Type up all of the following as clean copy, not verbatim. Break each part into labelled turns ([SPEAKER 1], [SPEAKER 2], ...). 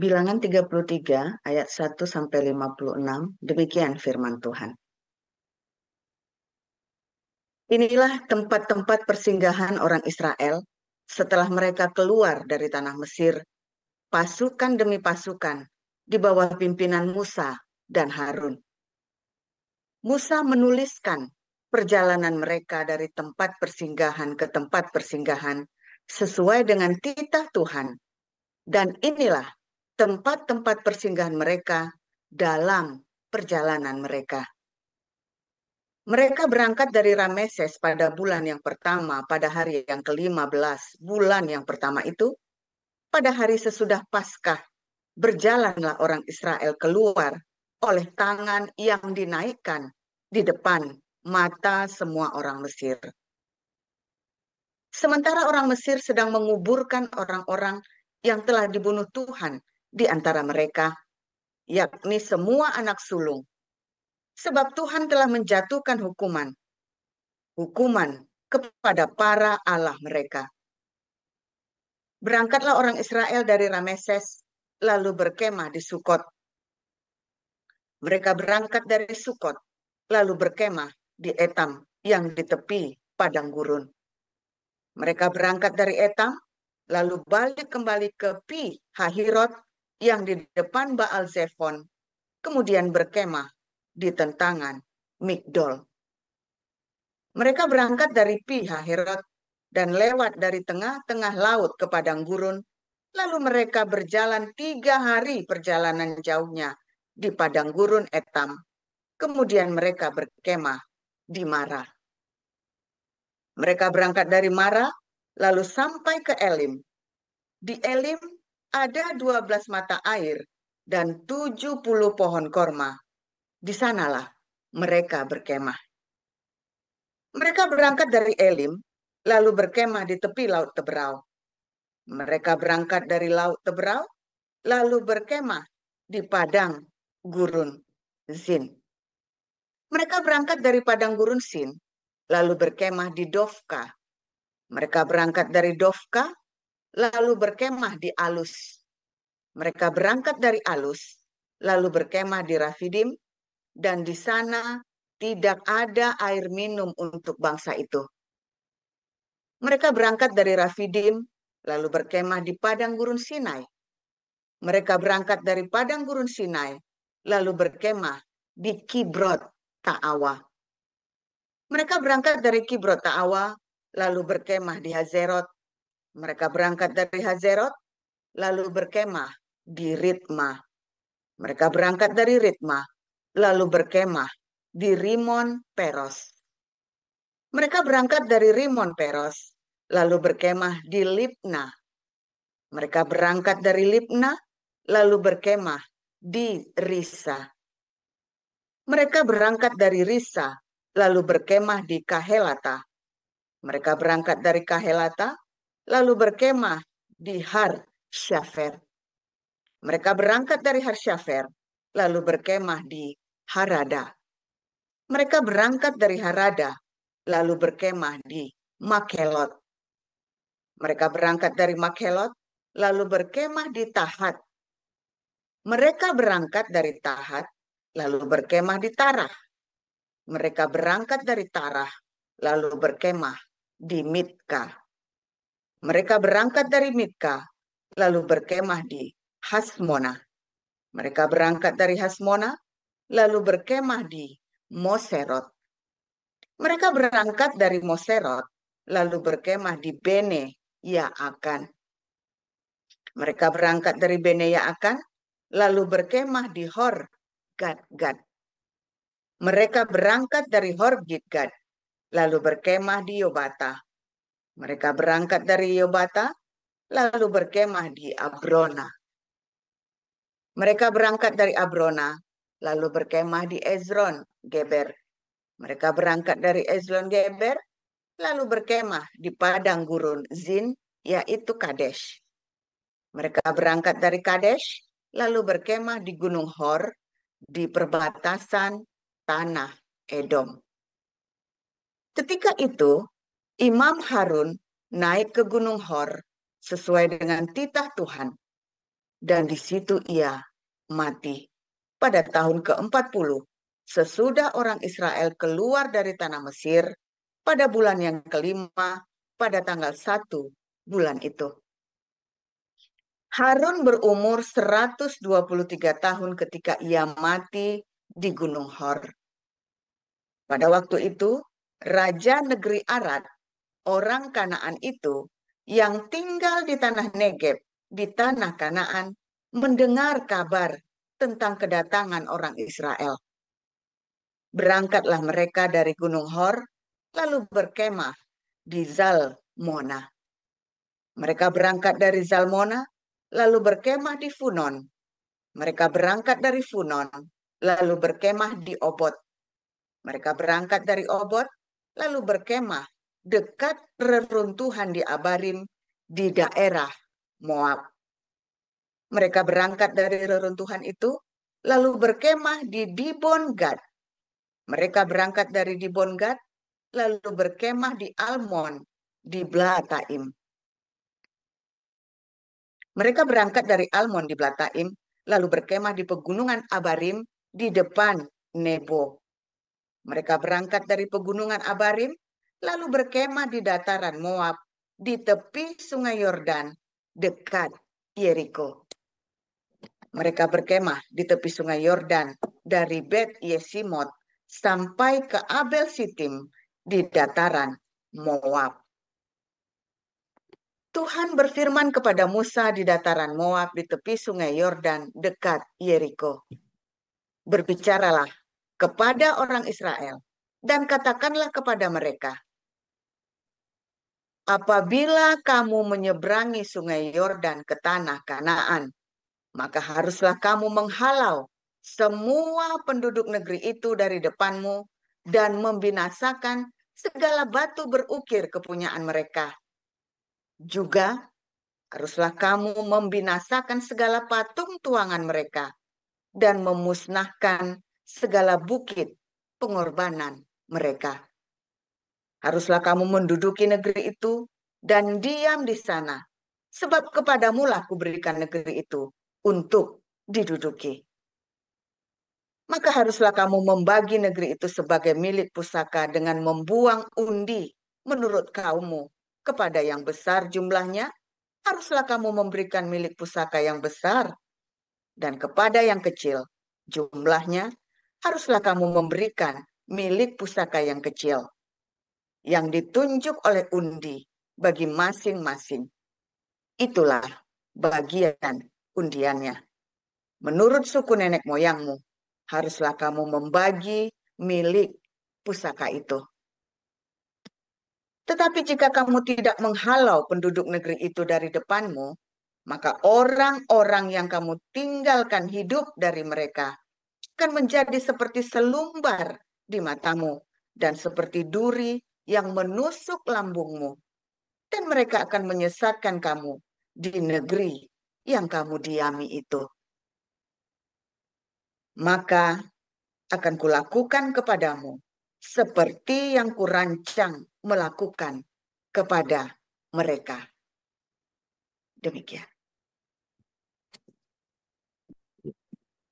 [SPEAKER 1] Bilangan 33 ayat 1 sampai 56, demikian firman Tuhan. Inilah tempat-tempat persinggahan orang Israel setelah mereka keluar dari tanah Mesir, pasukan demi pasukan di bawah pimpinan Musa dan Harun. Musa menuliskan perjalanan mereka dari tempat persinggahan ke tempat persinggahan sesuai dengan titah Tuhan. Dan inilah tempat-tempat persinggahan mereka dalam perjalanan mereka. Mereka berangkat dari Rameses pada bulan yang pertama, pada hari yang ke-15, bulan yang pertama itu, pada hari sesudah Paskah, berjalanlah orang Israel keluar oleh tangan yang dinaikkan di depan mata semua orang Mesir. Sementara orang Mesir sedang menguburkan orang-orang yang telah dibunuh Tuhan di antara mereka, yakni semua anak sulung. Sebab Tuhan telah menjatuhkan hukuman kepada para allah mereka. Berangkatlah orang Israel dari Rameses, lalu berkemah di Sukot. Mereka berangkat dari Sukot, lalu berkemah di Etam yang di tepi padang gurun. Mereka berangkat dari Etam, lalu balik kembali ke Pi Hahirot yang di depan Baal Zephon, kemudian berkemah di tentangan Migdol. Mereka berangkat dari Pi Hahirot dan lewat dari tengah-tengah laut ke padang gurun, lalu mereka berjalan 3 hari perjalanan jauhnya di padang gurun Etam. Kemudian mereka berkemah di Mara. Mereka berangkat dari Mara, lalu sampai ke Elim. Di Elim ada 12 mata air dan 70 pohon korma. Di sanalah mereka berkemah. Mereka berangkat dari Elim, lalu berkemah di tepi Laut Teberau. Mereka berangkat dari Laut Teberau, lalu berkemah di padang gurun Zin. Mereka berangkat dari padang gurun Zin, lalu berkemah di Dofka. Mereka berangkat dari Dofka, lalu berkemah di Alus. Mereka berangkat dari Alus, lalu berkemah di Rafidim, dan di sana tidak ada air minum untuk bangsa itu. Mereka berangkat dari Rafidim, lalu berkemah di padang gurun Sinai. Mereka berangkat dari padang gurun Sinai, lalu berkemah di Kibrot Ta'awa. Mereka berangkat dari Kibrot Ta'awa, lalu berkemah di Hazerot. Mereka berangkat dari Hazerot, lalu berkemah di Ritma. Mereka berangkat dari Ritma, lalu berkemah di Rimon Peros. Mereka berangkat dari Rimon Peros, lalu berkemah di Libna. Mereka berangkat dari Libna, lalu berkemah di Risa. Mereka berangkat dari Risa, lalu berkemah di Kahelata. Mereka berangkat dari Kahelata, lalu berkemah di Har Syafer. Mereka berangkat dari Har Syafer, lalu berkemah di Harada. Mereka berangkat dari Harada, lalu berkemah di Makhelot. Mereka berangkat dari Makhelot, lalu berkemah di Tahat. Mereka berangkat dari Tahat, lalu berkemah di Tarah. Mereka berangkat dari Tarah, lalu berkemah di Mitka. Mereka berangkat dari Mitka, lalu berkemah di Hasmona. Mereka berangkat dari Hasmona, lalu berkemah di Moserot. Mereka berangkat dari Moserot, lalu berkemah di Bene Yaakan. Mereka berangkat dari Bene Yaakan, lalu berkemah di Hor Gad. Mereka berangkat dari Hor Gidgad, lalu berkemah di Yobata. Mereka berangkat dari Yobata, lalu berkemah di Abrona. Mereka berangkat dari Abrona, lalu berkemah di Ezron Geber. Mereka berangkat dari Ezron Geber, lalu berkemah di padang gurun Zin, yaitu Kadesh. Mereka berangkat dari Kadesh, lalu berkemah di Gunung Hor, di perbatasan tanah Edom. Ketika itu, Imam Harun naik ke Gunung Hor sesuai dengan titah Tuhan. dan di situ ia mati. Pada tahun ke-40, sesudah orang Israel keluar dari tanah Mesir, pada bulan yang kelima, pada tanggal 1 bulan itu. Harun berumur 123 tahun ketika ia mati di Gunung Hor. Pada waktu itu, Raja negeri Arad, orang Kanaan itu, yang tinggal di tanah Negeb, di tanah Kanaan, mendengar kabar tentang kedatangan orang Israel. Berangkatlah mereka dari Gunung Hor, lalu berkemah di Zalmona. Mereka berangkat dari Zalmona, lalu berkemah di Funon. Mereka berangkat dari Funon, lalu berkemah di Obot. Mereka berangkat dari Obot, lalu berkemah dekat reruntuhan di Abarim di daerah Moab. Mereka berangkat dari reruntuhan itu, lalu berkemah di Dibon Gad. Mereka berangkat dari Dibon Gad, lalu berkemah di Almon, di Blataim. Mereka berangkat dari Almon di Blataim, lalu berkemah di pegunungan Abarim di depan Nebo. Mereka berangkat dari pegunungan Abarim, lalu berkemah di dataran Moab, di tepi sungai Yordan, dekat Yeriko. Mereka berkemah di tepi sungai Yordan, dari Bet Yesimot sampai ke Abel Sitim, di dataran Moab. Tuhan berfirman kepada Musa di dataran Moab di tepi sungai Yordan dekat Yeriko. Berbicaralah kepada orang Israel dan katakanlah kepada mereka, apabila kamu menyeberangi sungai Yordan ke tanah Kanaan, maka haruslah kamu menghalau semua penduduk negeri itu dari depanmu dan membinasakan segala batu berukir kepunyaan mereka. Juga haruslah kamu membinasakan segala patung tuangan mereka dan memusnahkan segala bukit pengorbanan mereka. Haruslah kamu menduduki negeri itu dan diam di sana, sebab kepadamulah kuberikan negeri itu untuk diduduki. Maka haruslah kamu membagi negeri itu sebagai milik pusaka dengan membuang undi menurut kaummu. Kepada yang besar jumlahnya, haruslah kamu memberikan milik pusaka yang besar. Dan kepada yang kecil jumlahnya, haruslah kamu memberikan milik pusaka yang kecil, yang ditunjuk oleh undi bagi masing-masing. Itulah bagian undiannya. Menurut suku nenek moyangmu, haruslah kamu membagi milik pusaka itu. Tetapi jika kamu tidak menghalau penduduk negeri itu dari depanmu, maka orang-orang yang kamu tinggalkan hidup dari mereka akan menjadi seperti selumbar di matamu dan seperti duri yang menusuk lambungmu. Dan mereka akan menyesatkan kamu di negeri yang kamu diami itu. Maka akan kulakukan kepadamu seperti yang kurancang melakukan kepada mereka. Demikian.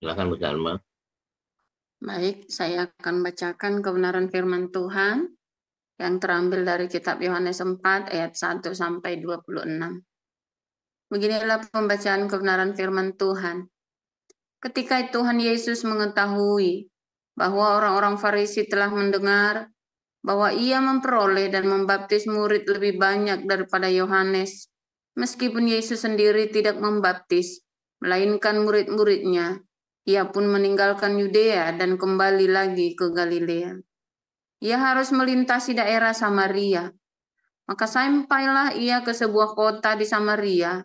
[SPEAKER 2] Silakan Bu Salma.
[SPEAKER 3] Baik, saya akan bacakan kebenaran firman Tuhan yang terambil dari kitab Yohanes 4 ayat 1 sampai 26. Beginilah pembacaan kebenaran firman Tuhan. Ketika Tuhan Yesus mengetahui bahwa orang-orang Farisi telah mendengar bahwa ia memperoleh dan membaptis murid lebih banyak daripada Yohanes, meskipun Yesus sendiri tidak membaptis, melainkan murid-muridnya, ia pun meninggalkan Yudea dan kembali lagi ke Galilea. Ia harus melintasi daerah Samaria. Maka sampailah ia ke sebuah kota di Samaria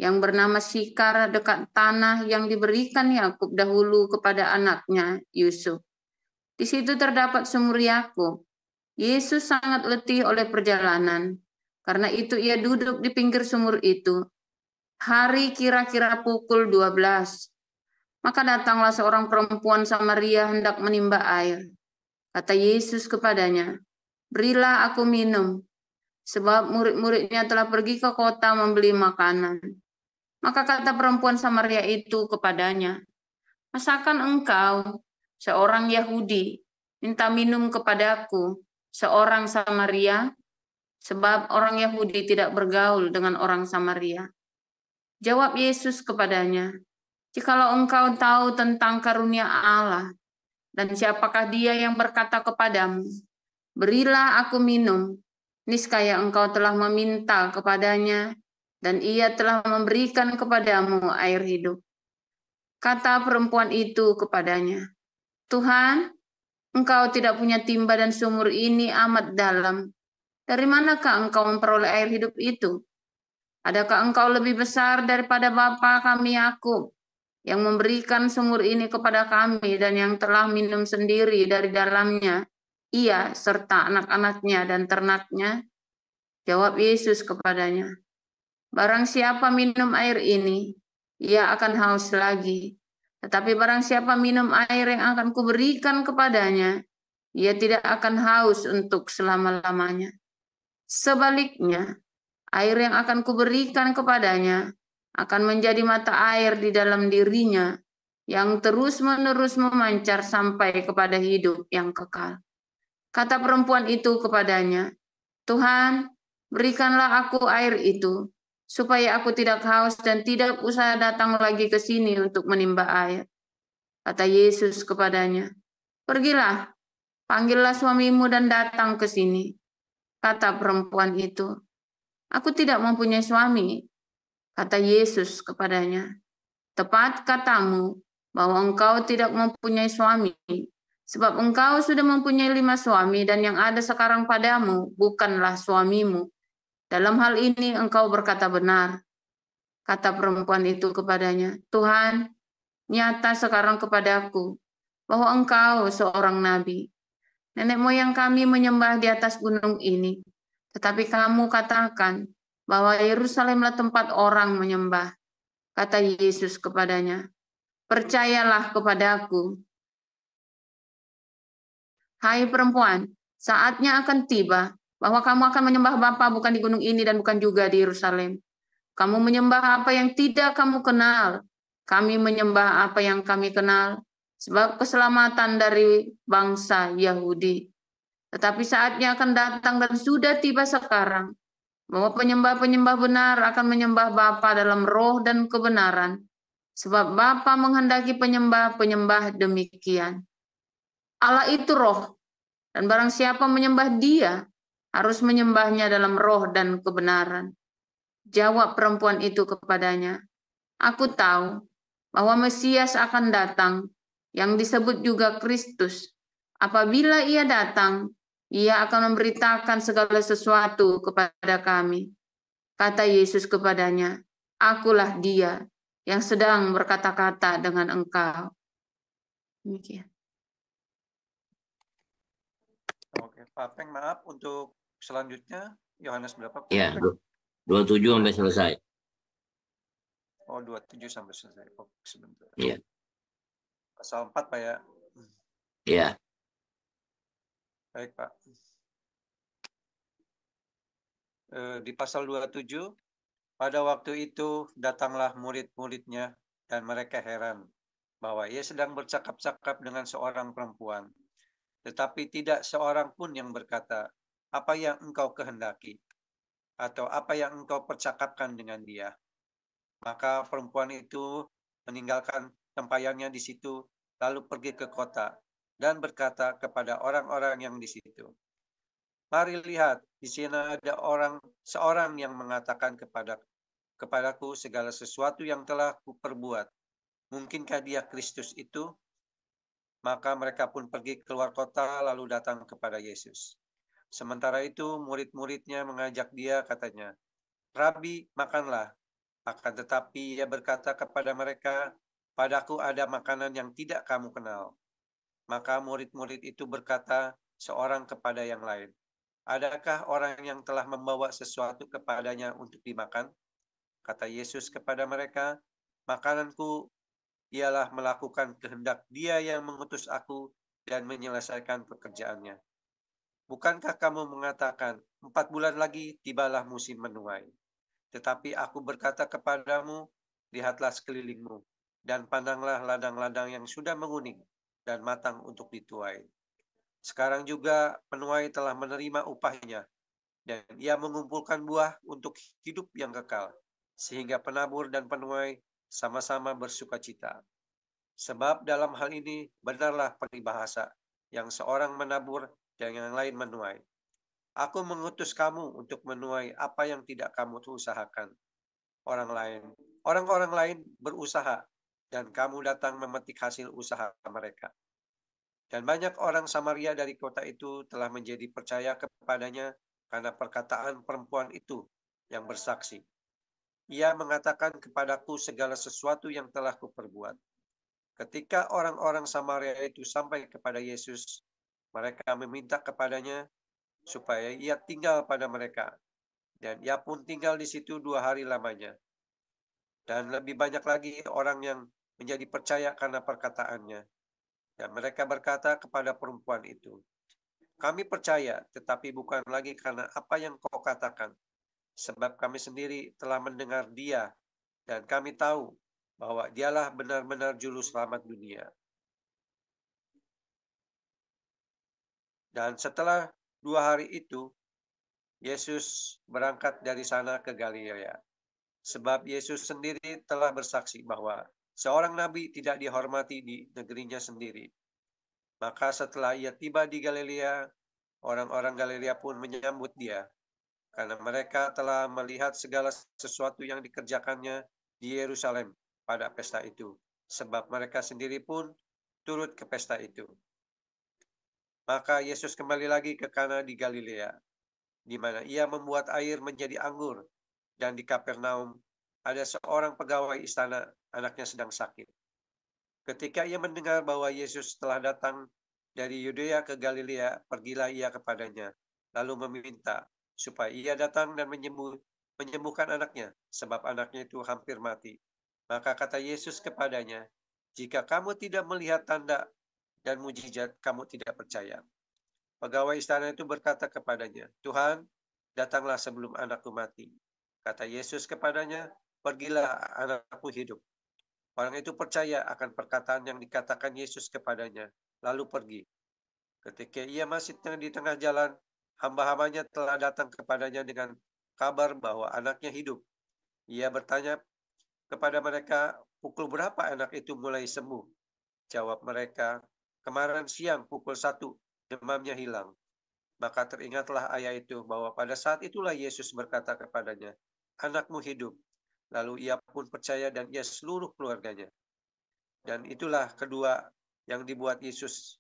[SPEAKER 3] yang bernama Sikar dekat tanah yang diberikan Yakub dahulu kepada anaknya Yusuf. Di situ terdapat sumur Yakub. Yesus sangat letih oleh perjalanan. Karena itu ia duduk di pinggir sumur itu. Hari kira-kira pukul 12. Maka datanglah seorang perempuan Samaria hendak menimba air. Kata Yesus kepadanya, berilah aku minum, sebab murid-muridnya telah pergi ke kota membeli makanan. Maka kata perempuan Samaria itu kepadanya, "Masakan engkau, seorang Yahudi, minta minum kepadaku, seorang Samaria? Sebab orang Yahudi tidak bergaul dengan orang Samaria." Jawab Yesus kepadanya, "Jikalau engkau tahu tentang karunia Allah, dan siapakah dia yang berkata kepadamu, 'Berilah aku minum,' niscaya engkau telah meminta kepadanya, dan ia telah memberikan kepadamu air hidup." Kata perempuan itu kepadanya, "Tuhan, engkau tidak punya timba dan sumur ini amat dalam. Dari manakah engkau memperoleh air hidup itu? Adakah engkau lebih besar daripada bapa kami Yakub, yang memberikan sumur ini kepada kami dan yang telah minum sendiri dari dalamnya, ia serta anak-anaknya dan ternaknya?" Jawab Yesus kepadanya, "Barang siapa minum air ini, ia akan haus lagi. Tetapi barang siapa minum air yang akan kuberikan kepadanya, ia tidak akan haus untuk selama-lamanya. Sebaliknya, air yang akan kuberikan kepadanya akan menjadi mata air di dalam dirinya, yang terus-menerus memancar sampai kepada hidup yang kekal." Kata perempuan itu kepadanya, "Tuhan, berikanlah aku air itu, supaya aku tidak haus dan tidak usah datang lagi ke sini untuk menimba air." Kata Yesus kepadanya, "Pergilah, panggillah suamimu dan datang ke sini." Kata perempuan itu, "Aku tidak mempunyai suami." Kata Yesus kepadanya, "Tepat katamu bahwa engkau tidak mempunyai suami, sebab engkau sudah mempunyai 5 suami dan yang ada sekarang padamu bukanlah suamimu. Dalam hal ini engkau berkata benar." Kata perempuan itu kepadanya, "Tuhan, nyata sekarang kepadaku bahwa engkau seorang nabi. Nenek moyang kami menyembah di atas gunung ini, tetapi kamu katakan bahwa Yerusalemlah tempat orang menyembah." Kata Yesus kepadanya, "Percayalah kepadaku, hai perempuan, saatnya akan tiba bahwa kamu akan menyembah Bapa bukan di gunung ini dan bukan juga di Yerusalem. Kamu menyembah apa yang tidak kamu kenal. Kami menyembah apa yang kami kenal, sebab keselamatan dari bangsa Yahudi. Tetapi saatnya akan datang dan sudah tiba sekarang, bahwa penyembah-penyembah benar akan menyembah Bapa dalam roh dan kebenaran, sebab Bapa menghendaki penyembah-penyembah demikian. Allah itu roh, dan barang siapa menyembah Dia, harus menyembahnya dalam roh dan kebenaran." Jawab perempuan itu kepadanya, "Aku tahu bahwa Mesias akan datang, yang disebut juga Kristus. Apabila ia datang, ia akan memberitakan segala sesuatu kepada kami." Kata Yesus kepadanya, "Akulah dia yang sedang berkata-kata dengan engkau." Demikian.
[SPEAKER 4] Oke, Pak Peng, maaf untuk selanjutnya Yohanes berapa? Pak
[SPEAKER 2] Ya,
[SPEAKER 4] Peng?
[SPEAKER 2] 27 sampai selesai.
[SPEAKER 4] Oh, 27 sampai selesai. Oh, sebentar.
[SPEAKER 2] Iya.
[SPEAKER 4] Pasal 4, Pak ya.
[SPEAKER 2] Ya,
[SPEAKER 4] Baik, Pak. Di pasal 27, pada waktu itu datanglah murid-muridnya dan mereka heran bahwa ia sedang bercakap-cakap dengan seorang perempuan. Tetapi tidak seorang pun yang berkata, "Apa yang engkau kehendaki?" atau "Apa yang engkau percakapkan dengan dia?" Maka perempuan itu meninggalkan tempayannya di situ, lalu pergi ke kota dan berkata kepada orang-orang yang di situ, "Mari lihat, di sini ada seorang yang mengatakan kepadaku segala sesuatu yang telah kuperbuat. Mungkinkah dia Kristus itu?" Maka mereka pun pergi keluar kota lalu datang kepada Yesus. Sementara itu murid-muridnya mengajak dia, katanya, "Rabi, makanlah." Akan tetapi ia berkata kepada mereka, "Padaku ada makanan yang tidak kamu kenal." Maka murid-murid itu berkata seorang kepada yang lain, "Adakah orang yang telah membawa sesuatu kepadanya untuk dimakan?" Kata Yesus kepada mereka, "Makananku ialah melakukan kehendak Dia yang mengutus aku dan menyelesaikan pekerjaannya. Bukankah kamu mengatakan, 4 bulan lagi tibalah musim menuai? Tetapi aku berkata kepadamu lihatlah sekelilingmu, dan pandanglah ladang-ladang yang sudah menguning dan matang untuk dituai. Sekarang juga penuai telah menerima upahnya, dan ia mengumpulkan buah untuk hidup yang kekal, sehingga penabur dan penuai sama-sama bersukacita. Sebab dalam hal ini benarlah peribahasa, yang seorang menabur dan yang lain menuai. Aku mengutus kamu untuk menuai apa yang tidak kamu usahakan. Orang-orang lain berusaha, dan kamu datang memetik hasil usaha mereka. Dan banyak orang Samaria dari kota itu telah menjadi percaya kepadanya karena perkataan perempuan itu yang bersaksi. Ia mengatakan kepadaku segala sesuatu yang telah kuperbuat. Ketika orang-orang Samaria itu sampai kepada Yesus, mereka meminta kepadanya supaya ia tinggal pada mereka. Dan ia pun tinggal di situ 2 hari lamanya. Dan lebih banyak lagi orang yang menjadi percaya karena perkataannya. Dan mereka berkata kepada perempuan itu, kami percaya, tetapi bukan lagi karena apa yang kau katakan. Sebab kami sendiri telah mendengar dia, dan kami tahu bahwa dialah benar-benar juru selamat dunia. Dan setelah 2 hari itu, Yesus berangkat dari sana ke Galilea. Sebab Yesus sendiri telah bersaksi bahwa seorang nabi tidak dihormati di negerinya sendiri. Maka setelah ia tiba di Galilea, orang-orang Galilea pun menyambut dia, karena mereka telah melihat segala sesuatu yang dikerjakannya di Yerusalem pada pesta itu, sebab mereka sendiri pun turut ke pesta itu. Maka Yesus kembali lagi ke Kana di Galilea, di mana ia membuat air menjadi anggur, dan di Kapernaum ada seorang pegawai istana, anaknya sedang sakit. Ketika ia mendengar bahwa Yesus telah datang dari Yudea ke Galilea, pergilah ia kepadanya, lalu meminta supaya ia datang dan menyembuhkan anaknya, sebab anaknya itu hampir mati. Maka kata Yesus kepadanya, jika kamu tidak melihat tanda dan mujizat, kamu tidak percaya. Pegawai istana itu berkata kepadanya, Tuhan, datanglah sebelum anakku mati. Kata Yesus kepadanya, pergilah, anakku hidup. Orang itu percaya akan perkataan yang dikatakan Yesus kepadanya, lalu pergi. Ketika ia masih di tengah jalan, hamba-hambanya telah datang kepadanya dengan kabar bahwa anaknya hidup. Ia bertanya kepada mereka, pukul berapa anak itu mulai sembuh? Jawab mereka, kemarin siang pukul 1, demamnya hilang. Maka teringatlah ayah itu bahwa pada saat itulah Yesus berkata kepadanya, anakmu hidup. Lalu ia pun percaya dan ia seluruh keluarganya. Dan itulah kedua yang dibuat Yesus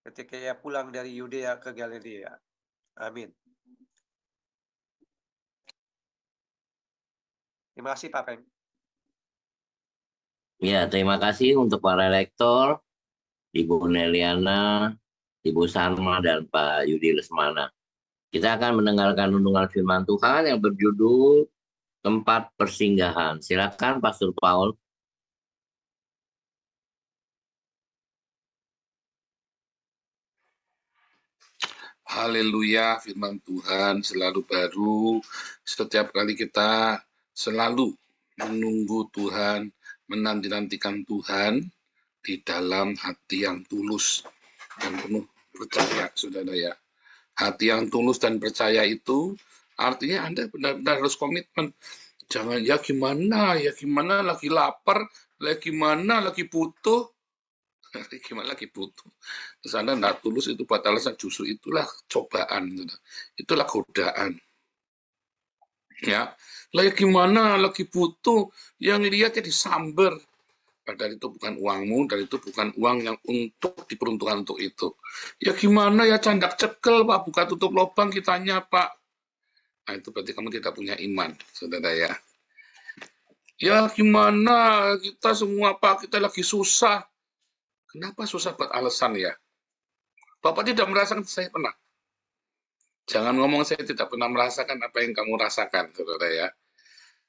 [SPEAKER 4] ketika ia pulang dari Yudea ke Galilea. Amin. Terima kasih Pak Peng.
[SPEAKER 2] Ya, terima kasih untuk para lektor, Ibu Neliana, Ibu Sarma, dan Pak Yudi Lesmana. Kita akan mendengarkan renungan firman Tuhan yang berjudul Tempat Persinggahan. Silakan Pastor Paul.
[SPEAKER 5] Haleluya, firman Tuhan selalu baru. Setiap kali kita selalu menunggu Tuhan, menanti-nantikan Tuhan di dalam hati yang tulus dan penuh percaya, saudara ya. Hati yang tulus dan percaya itu artinya Anda benar-benar harus komitmen. Jangan ya gimana lagi lapar, gimana lagi butuh. Gimana lagi butuh. Terus Anda tidak tulus itu buat alasan, justru itulah cobaan, itulah godaan. Ya, lagi gimana lagi butuh, yang lihatnya disamber. Padahal itu bukan uangmu, dan itu bukan uang yang untuk diperuntukkan untuk itu. Ya gimana ya candak cekel Pak, buka tutup lubang kitanya Pak. Nah itu berarti kamu tidak punya iman, saudara ya. Ya gimana kita semua Pak, kita lagi susah. Kenapa susah buat alasan ya? Bapak tidak merasakan, saya pernah. Jangan ngomong saya tidak pernah merasakan apa yang kamu rasakan, saudara ya.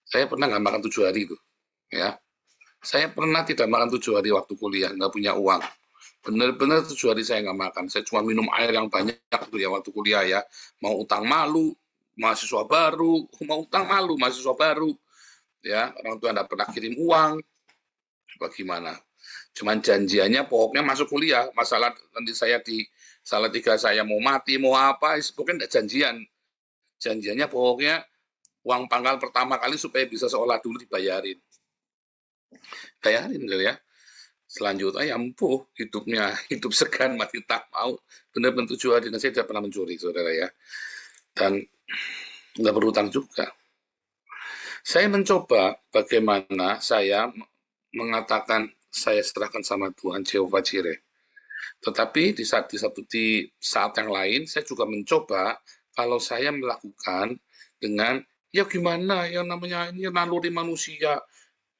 [SPEAKER 5] Saya pernah nggak makan 7 hari itu, ya. Saya pernah tidak makan 7 hari waktu kuliah, nggak punya uang. Benar-benar 7 hari saya nggak makan. Saya cuma minum air yang banyak itu ya waktu kuliah ya. Mau utang malu, mahasiswa baru, mau utang malu, mahasiswa baru. ya, orang tua nggak pernah kirim uang, bagaimana? Cuman janjiannya pokoknya masuk kuliah, masalah nanti saya di Salatiga saya mau mati, mau apa, pokoknya nggak janjian. Janjiannya pokoknya uang pangkal pertama kali supaya bisa sekolah dulu dibayarin. Bayarin ya. Selanjutnya ya empuh hidupnya, hidup segan mati tak mau. Benar-benar 7 hari dan saya tidak pernah mencuri, saudara ya. Dan nggak berhutang juga. Saya mencoba bagaimana saya mengatakan saya serahkan sama Tuhan Jehovah Jireh. Tetapi di saat yang lain saya juga mencoba kalau saya melakukan dengan ya gimana ya namanya ini naluri manusia,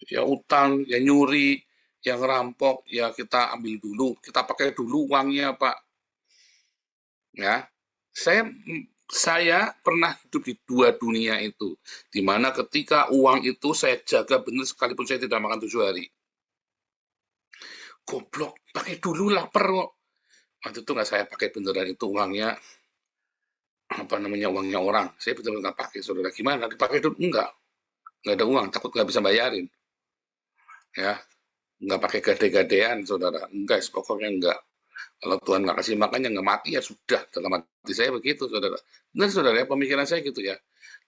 [SPEAKER 5] ya utang, ya nyuri, yang rampok, ya kita ambil dulu, kita pakai dulu uangnya, Pak. Ya, saya pernah hidup di 2 dunia itu, di mana ketika uang itu saya jaga benar sekalipun saya tidak makan 7 hari. Goblok, pakai dulu lapar kok. Waktu itu nggak saya pakai beneran itu uangnya, uangnya orang. Saya benar-benar nggak pakai, saudara. Gimana? Dipakai dulu? Enggak ada uang, takut nggak bisa bayarin. Ya, nggak pakai gade-gadean, saudara. Enggak, pokoknya enggak. Kalau Tuhan nggak kasih makan, ya nggak mati, ya sudah. Dalam hati saya begitu, saudara. Benar, saudara, ya, pemikiran saya gitu ya.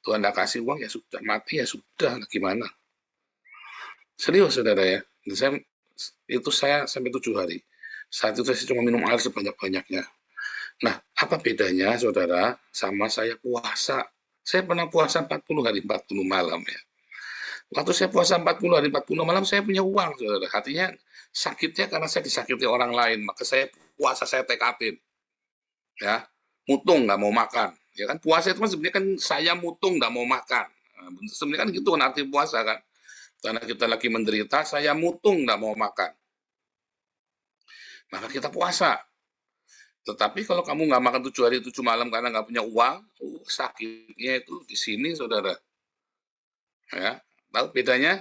[SPEAKER 5] Tuhan nggak kasih uang, ya sudah. Mati, ya sudah. Gimana? Serius, saudara ya. Saya sampai 7 hari. Saat itu saya cuma minum air sebanyak-banyaknya. Nah, apa bedanya, saudara, sama saya puasa? Saya pernah puasa 40 hari, 40 malam ya. Waktu saya puasa 40 hari 40 malam, saya punya uang, saudara. Artinya sakitnya karena saya disakiti orang lain, maka saya puasa, saya tekadin. Ya, mutung nggak mau makan. Ya kan puasa itu kan sebenarnya kan saya mutung nggak mau makan. Nah, sebenarnya kan gitu kan arti puasa kan. Karena kita lagi menderita, saya mutung nggak mau makan. Maka kita puasa. Tetapi kalau kamu nggak makan 7 hari 7 malam karena nggak punya uang, sakitnya itu di sini, saudara. Ya, tahu bedanya?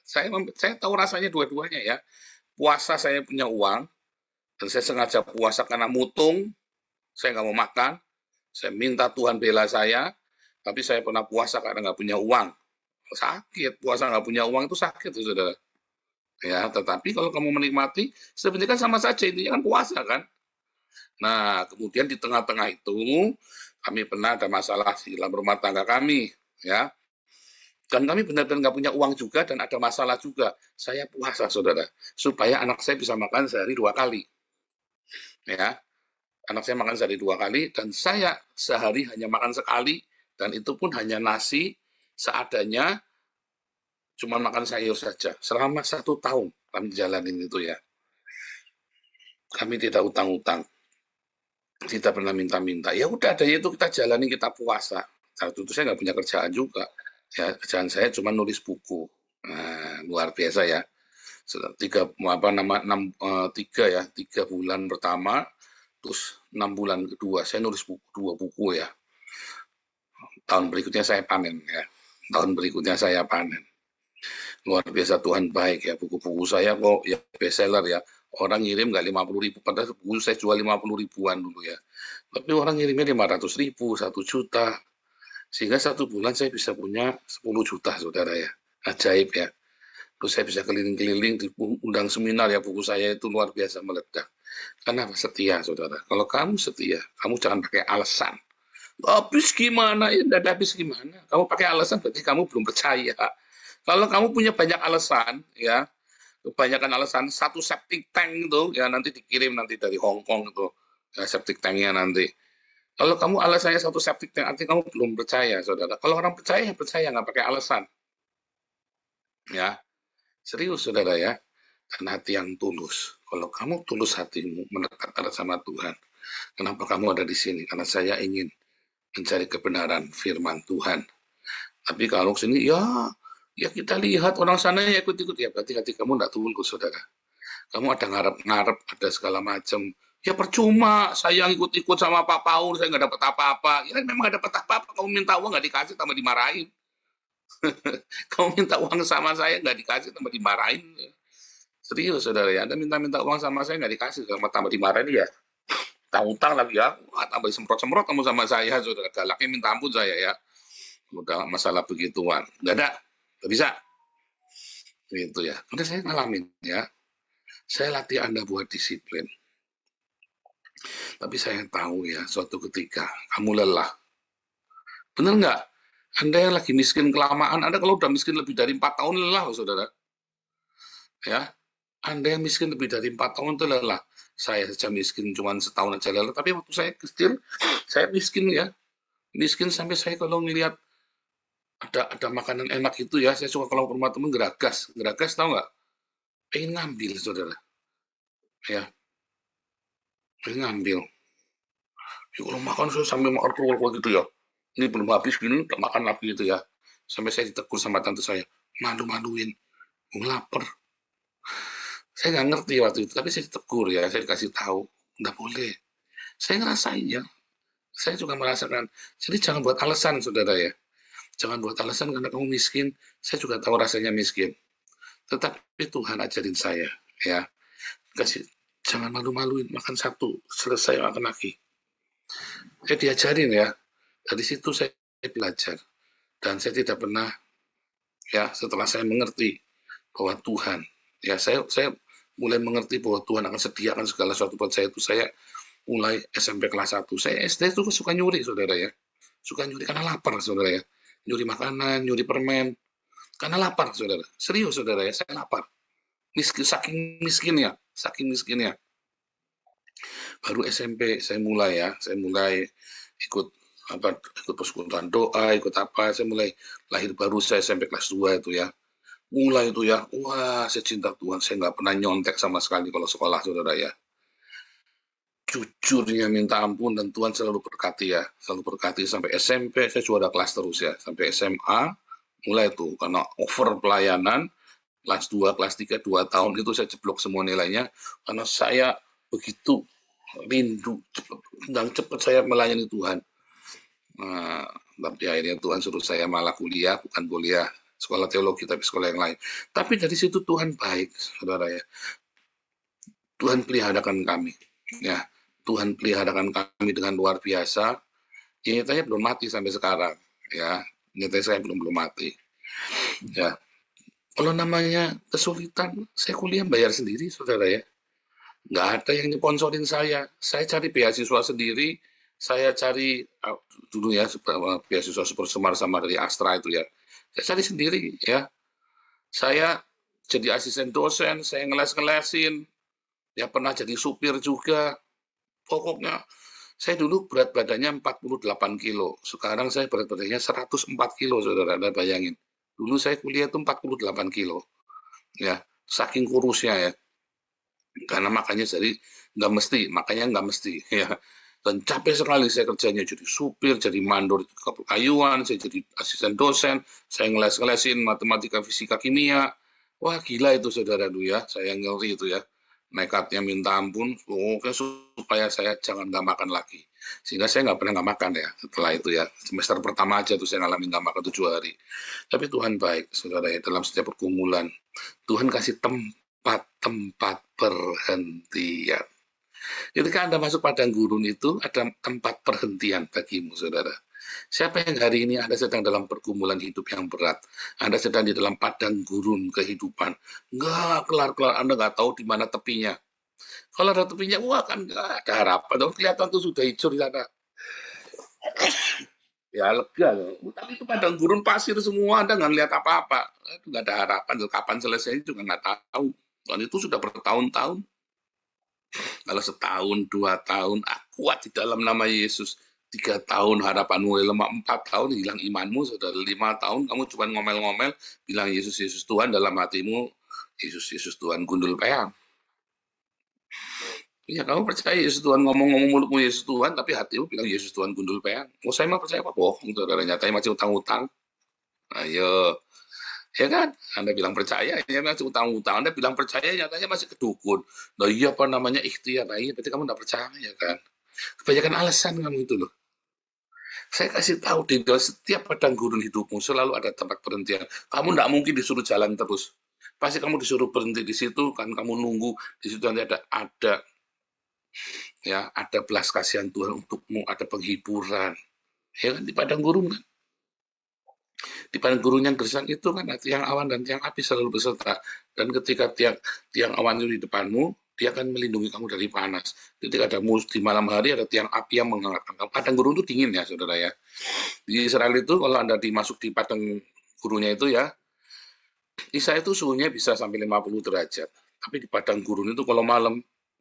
[SPEAKER 5] Saya tahu rasanya dua-duanya ya. Puasa saya punya uang, dan saya sengaja puasa karena mutung, saya nggak mau makan, saya minta Tuhan bela saya, tapi saya pernah puasa karena nggak punya uang. Sakit, puasa nggak punya uang itu sakit, saudara. Ya, tetapi kalau kamu menikmati, sebenarnya kan sama saja, intinya kan puasa kan. Nah, kemudian di tengah-tengah itu, kami pernah ada masalah di dalam rumah tangga kami, ya. Dan kami benar-benar nggak punya uang juga dan ada masalah juga. Saya puasa, saudara, supaya anak saya bisa makan sehari 2 kali. Ya, anak saya makan sehari 2 kali dan saya sehari hanya makan sekali dan itu pun hanya nasi seadanya, cuma makan sayur saja. Selama 1 tahun kami jalanin itu ya. Kami tidak utang-utang, tidak pernah minta-minta. Ya udah, adanya itu kita jalani, kita puasa. Saat itu saya nggak punya kerjaan juga. Ya, kerjaan saya cuma nulis buku. Nah, luar biasa ya. 3 bulan pertama, terus 6 bulan kedua saya nulis 2 buku ya. Tahun berikutnya saya panen ya. Tahun berikutnya saya panen. Luar biasa, Tuhan baik ya. Buku-buku saya kok ya bestseller ya. Orang ngirim nggak 50.000, padahal buku saya jual 50 ribuan dulu ya. Tapi orang ngirimnya 500.000, 1 juta. Sehingga 1 bulan saya bisa punya 10 juta, saudara ya. Ajaib ya. Terus saya bisa keliling-keliling, diundang seminar ya, buku saya itu luar biasa meledak. Karena setia, saudara. Kalau kamu setia, kamu jangan pakai alasan. Habis gimana? Ya tidak habis gimana. Kamu pakai alasan berarti kamu belum percaya. Kalau kamu punya banyak alasan, ya, kebanyakan alasan, 1 septic tank itu, ya nanti dikirim nanti dari Hong Kong itu, ya, septic tanknya nanti. Kalau kamu alasannya 1 septic tank, artinya kamu belum percaya, saudara. Kalau orang percaya, nggak pakai alasan. Ya, serius, saudara ya. Dan hati yang tulus. Kalau kamu tulus hatimu, mendekat sama Tuhan, kenapa kamu ada di sini? Karena saya ingin mencari kebenaran firman Tuhan. Tapi kalau sini, ya kita lihat orang sana ya ikut-ikut, ya berarti hati kamu tidak tulus, saudara. Kamu ada ngarep-ngarep, ada segala macam. Ya percuma, saya ikut-ikut sama Pak Paul, saya nggak dapat apa-apa. Ya memang nggak dapat apa-apa, kamu minta uang nggak dikasih, tambah dimarahin. Kamu minta uang sama saya nggak dikasih, tambah dimarahin. Serius, saudara ya, Anda minta uang sama saya nggak dikasih, tambah dimarahin ya. Utang lagi ya, tambah semprot-semprot kamu sama saya, saudara. Galaknya minta ampun saya ya. Udah masalah begituan, nggak ada, nggak bisa. Gitu ya. Karena saya ngalamin ya. Saya latih Anda buat disiplin. Tapi saya tahu ya, suatu ketika kamu lelah. Benar nggak? Anda yang lagi miskin kelamaan, Anda kalau udah miskin lebih dari 4 tahun lelah, saudara. Ya, Anda yang miskin lebih dari 4 tahun itu lelah. Saya saja miskin cuma setahun aja lelah. Tapi waktu saya kecil, saya miskin ya. Miskin sampai saya kalau ngelihat ada makanan enak itu ya, saya suka kalau ke rumah temen geragas. Geragas tahu nggak? Pengen ngambil, saudara. Ya, pengen ngambil. Ya, kalau makan saya sambil makan keluar gitu ya. Ini belum habis gini, tak makan lagi gitu ya. Sampai saya ditegur sama tante saya, malu-maluin, lapar. Saya nggak ngerti waktu itu, tapi saya ditegur ya, saya dikasih tahu, nggak boleh. Saya ngerasain ya, saya juga merasakan. Jadi jangan buat alasan, saudara ya. Jangan buat alasan karena kamu miskin, saya juga tahu rasanya miskin. Tetapi Tuhan ajarin saya, ya. Jangan malu-maluin, makan satu, selesai makan lagi. Saya diajarin ya, dari situ saya belajar. Dan saya tidak pernah, ya setelah saya mengerti bahwa Tuhan, ya saya mulai mengerti bahwa Tuhan akan sediakan segala sesuatu buat saya itu, saya mulai SMP kelas 1. Saya SD itu suka nyuri, saudara ya. Suka nyuri karena lapar, saudara ya. Nyuri makanan, nyuri permen. Karena lapar, saudara. Serius, saudara ya, saya lapar. Saking miskinnya. Baru SMP saya mulai ikut persekutuan doa, ikut apa, saya mulai lahir baru saya SMP kelas 2 itu ya. Mulai itu ya, wah saya cinta Tuhan, saya nggak pernah nyontek sama sekali kalau sekolah, saudara ya. Jujurnya minta ampun dan Tuhan selalu berkati ya, selalu berkati sampai SMP, saya juara kelas terus ya, sampai SMA, mulai tuh, karena over pelayanan, kelas 2, kelas 3, 2 tahun itu saya jeblok semua nilainya, karena saya begitu rindu, cepat saya melayani Tuhan. Nah, tapi akhirnya Tuhan suruh saya malah kuliah, bukan kuliah sekolah teologi, tapi sekolah yang lain. Tapi dari situ Tuhan baik, saudara ya. Tuhan peliharakan kami, ya. Tuhan peliharakan kami dengan luar biasa. Nyatanya belum mati sampai sekarang, ya. Nyatanya saya belum mati, ya. Kalau namanya kesulitan, saya kuliah bayar sendiri, saudara ya. Nggak ada yang nyponsorin saya. Saya cari beasiswa sendiri. Saya cari dulu ya beasiswa Super Semar sama dari Astra itu ya. Saya cari sendiri ya. Saya jadi asisten dosen, saya ngeles-ngelesin. Ya pernah jadi supir juga. Pokoknya saya dulu berat badannya 48 kilo. Sekarang saya berat badannya 104 kilo, saudara. Anda bayangin. Dulu saya kuliah itu 48 kilo. Ya, saking kurusnya ya. Karena makanya makanya nggak mesti ya. Dan capek sekali saya kerjanya, jadi supir, jadi mandor kayuan, saya jadi asisten dosen, saya ngeles-ngelesin matematika, fisika, kimia. Wah gila itu, saudara dulu ya, saya ngeri itu ya. Nekatnya minta ampun, supaya saya jangan nggak makan lagi. Sehingga saya nggak pernah nggak makan ya setelah itu ya. Semester pertama aja tuh saya ngalamin nggak makan 7 hari. Tapi Tuhan baik, saudara ya, dalam setiap pergumulan. Tuhan kasih tempat perhentian. Ketika Anda masuk padang gurun itu, ada tempat perhentian bagimu, saudara. Siapa yang hari ini Anda sedang dalam pergumulan hidup yang berat, Anda sedang di dalam padang gurun kehidupan, nggak kelar-kelar, Anda nggak tahu di mana tepinya. Kalau ada tepinya, wah kan nggak ada harapan. Dong, kelihatan tuh sudah hijau di sana. Ya lega, tapi itu padang gurun pasir semua, Anda nggak lihat apa-apa. Itu nggak ada harapan, kapan selesai juga nggak tahu. Dan itu sudah bertahun-tahun. Kalau setahun, 2 tahun, kuat di dalam nama Yesus. 3 tahun harapanmu lemah, 4 tahun hilang imanmu, saudara. 5 tahun kamu cuma ngomel-ngomel, bilang Yesus, Yesus Tuhan, dalam hatimu, Yesus, Yesus Tuhan, gundul peang. Ya, kamu percaya Yesus Tuhan, ngomong-ngomong mulutmu Yesus Tuhan, tapi hatimu bilang Yesus Tuhan, gundul peang. Saya mah percaya apa? Bohong, saudara. Nyatanya masih utang-utang. Ayo. Ya kan? Anda bilang percaya, ya masih utang-utang. Anda bilang percaya, nyatanya masih kedukun. Nah iya apa namanya ikhtiar. Nah iya, berarti kamu tidak percaya kan? Kebanyakan alasan kamu itu loh. Saya kasih tahu di dalam setiap padang gurun hidupmu selalu ada tempat perhentian. Kamu tidak mungkin disuruh jalan terus. Pasti kamu disuruh berhenti di situ, kan kamu nunggu di situ nanti ada belas kasihan Tuhan untukmu, ada penghiburan. Ya kan di padang gurun kan? Di padang gurun yang gersang itu kan tiang awan dan tiang api selalu beserta. Dan ketika tiang awan itu di depanmu, dia akan melindungi kamu dari panas. Ketika ada di malam hari ada tiang api yang menghangatkan kamu. Padang gurun itu dingin ya, saudara ya. Di Israel itu kalau Anda dimasuk di padang gurunnya itu ya, Isa itu suhunya bisa sampai 50 derajat. Tapi di padang gurun itu kalau malam